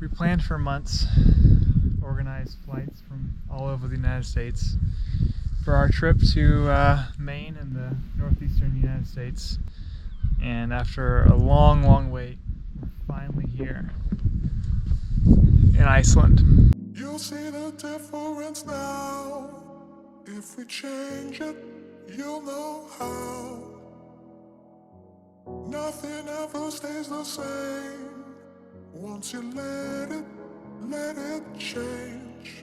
We planned for months, organized flights from all over the United States for our trip to Maine and the northeastern United States. And after a long, long wait, we're finally here in Iceland. You'll see the difference now. If we change it, you'll know how. Nothing ever stays the same. Once you let it change.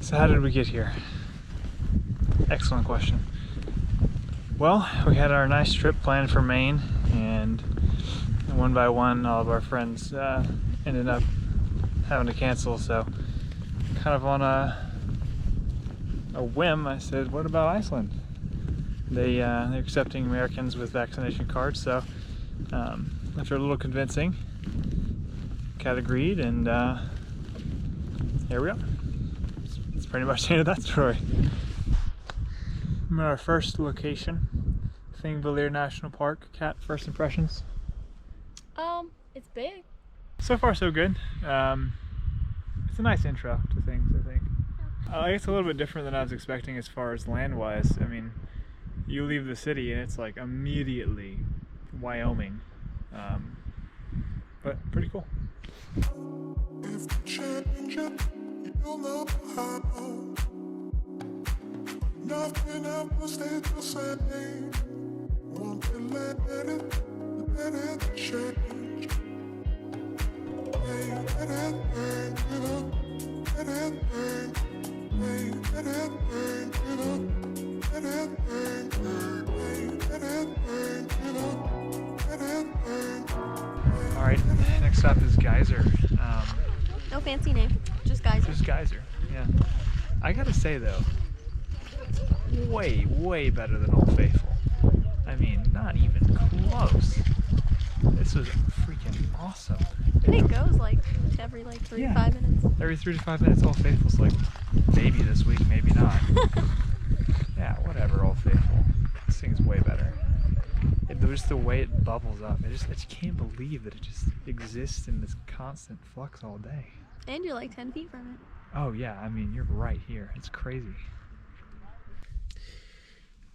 So how did we get here? Excellent question. Well, we had our nice trip planned for Maine, and one by one all of our friends ended up having to cancel, so kind of on a whim I said, what about Iceland? They're accepting Americans with vaccination cards, so after a little convincing, Kat agreed, and here we are. That's pretty much the end of that story. I'm at our first location, Thingvellir National Park. Kat, first impressions? It's big. So far so good. It's a nice intro to things, I think. I guess a little bit different than I was expecting as far as land-wise. I mean, you leave the city and it's like immediately Wyoming. But pretty cool. If you change it, you'll know how. Nothing ever stays the same. Won't you let it change. Alright, next stop is Geyser. No fancy name, just Geyser. Just Geyser, yeah. I gotta say though, it's way, way better than Old Faithful. I mean, not even close. This was freaking awesome. I think it goes like every 3 to 5 minutes. Every 3 to 5 minutes. Old Faithful's like, maybe this week, maybe not. Yeah, whatever, Old Faithful. This thing's way better. Just the way it bubbles up. I just can't believe that it just exists in this constant flux all day. And you're like 10 feet from it. Oh yeah, I mean, you're right here. It's crazy.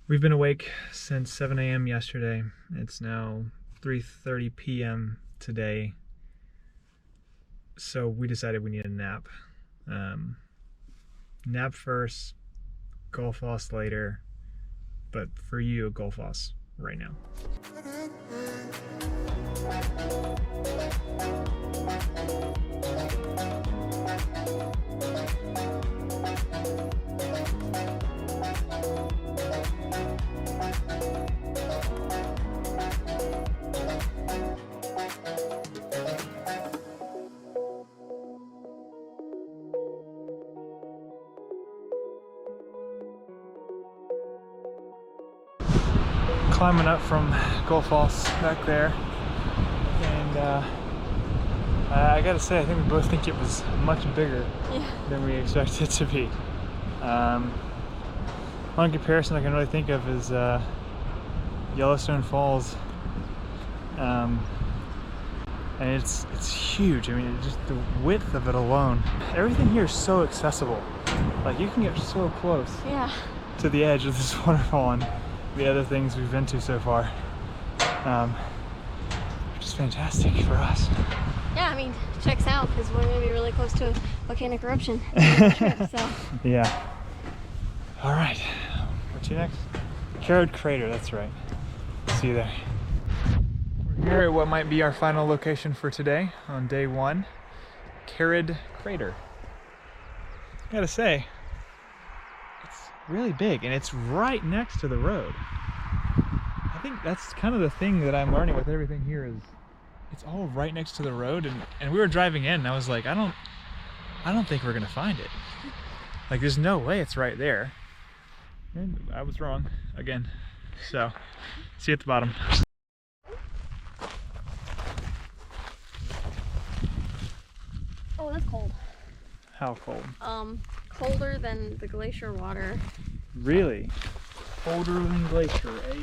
We've been awake since 7 a.m. yesterday. It's now 3:30 p.m. today. So we decided we need a nap. Nap first, Golfos later, but for you, Golfos right now. Climbing up from Golfos back there, and I gotta say, I think we both think it was much bigger than we expected it to be. One comparison I can really think of is Yellowstone Falls, and it's huge. I mean, just the width of it alone. Everything here is so accessible. Like, you can get so close to the edge of this waterfall and the other things we've been to so far, which is fantastic for us. Yeah, I mean, checks out because we're going to be really close to a volcanic eruption trip, so. Yeah. All right, what's your next? Carrot Crater, that's right. See you there. We're here at what might be our final location for today on day 1, Carrot Crater. I gotta say, really big, and it's right next to the road. I think that's kind of the thing that I'm learning with everything here is it's all right next to the road, and we were driving in and I was like, I don't think we're gonna find it. Like, there's no way it's right there. And I was wrong again. So, see you at the bottom. Oh, that's cold. How cold? Colder than the glacier water. Really? Colder than glacier, eh?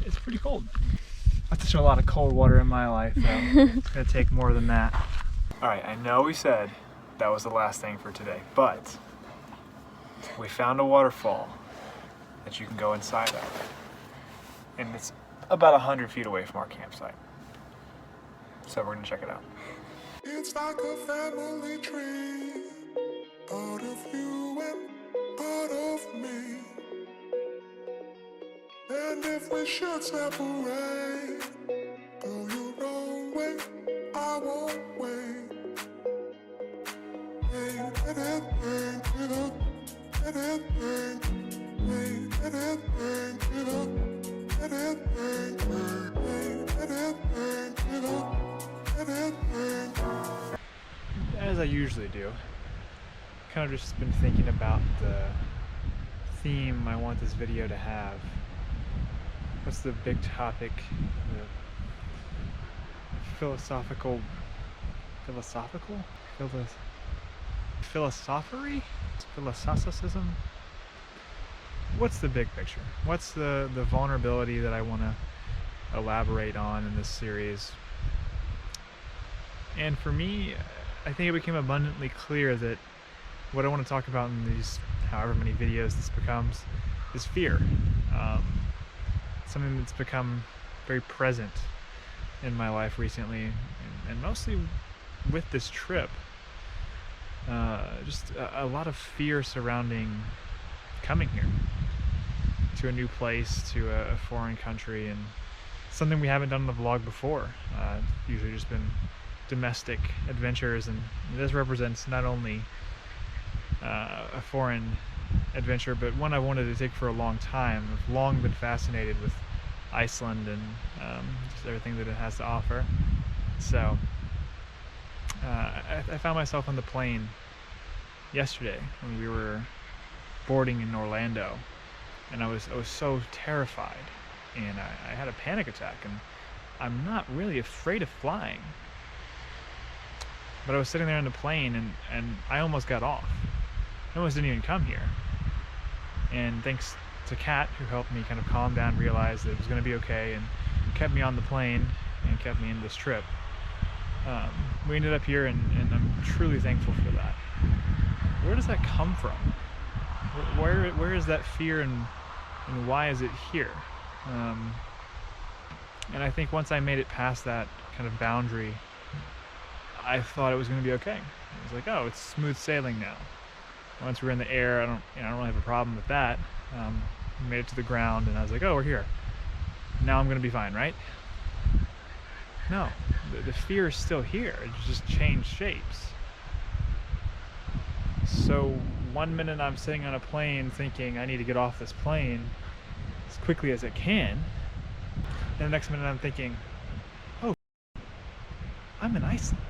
It's pretty cold. I've touched a lot of cold water in my life, though. It's gonna take more than that. All right, I know we said that was the last thing for today, but we found a waterfall that you can go inside of. And it's about 100 feet away from our campsite. So we're gonna check it out. It's like a family tree, part of you and part of me. And if we should separate, go your own way, I won't wait. As I usually do, kind of just been thinking about the theme I want this video to have. What's the big topic? The philosophical? Philosophicism? What's the big picture? What's the vulnerability that I want to elaborate on in this series? And for me, I think it became abundantly clear that what I want to talk about in these however many videos this becomes is fear. Something that's become very present in my life recently, and mostly with this trip. Just a lot of fear surrounding coming here to a new place, to a foreign country, and something we haven't done in the vlog before. Usually just been domestic adventures, and this represents not only a foreign adventure, but one I wanted to take for a long time. I've long been fascinated with Iceland and just everything that it has to offer. So I found myself on the plane yesterday when we were boarding in Orlando, and I was so terrified, and I had a panic attack. And I'm not really afraid of flying, but I was sitting there in the plane, and I almost got off. I almost didn't even come here. And thanks to Kat, who helped me kind of calm down, realize that it was going to be okay, and kept me on the plane and kept me in this trip. We ended up here, and I'm truly thankful for that. Where does that come from? Where is that fear, and why is it here? And I think once I made it past that kind of boundary, I thought it was going to be okay. I was like, oh, it's smooth sailing now. Once we're in the air, I don't really have a problem with that. We made it to the ground, and I was like, oh, we're here. Now I'm going to be fine, right? No, the fear is still here. It's just changed shapes. So one minute I'm sitting on a plane thinking I need to get off this plane as quickly as I can, and the next minute I'm thinking, oh, I'm in Iceland.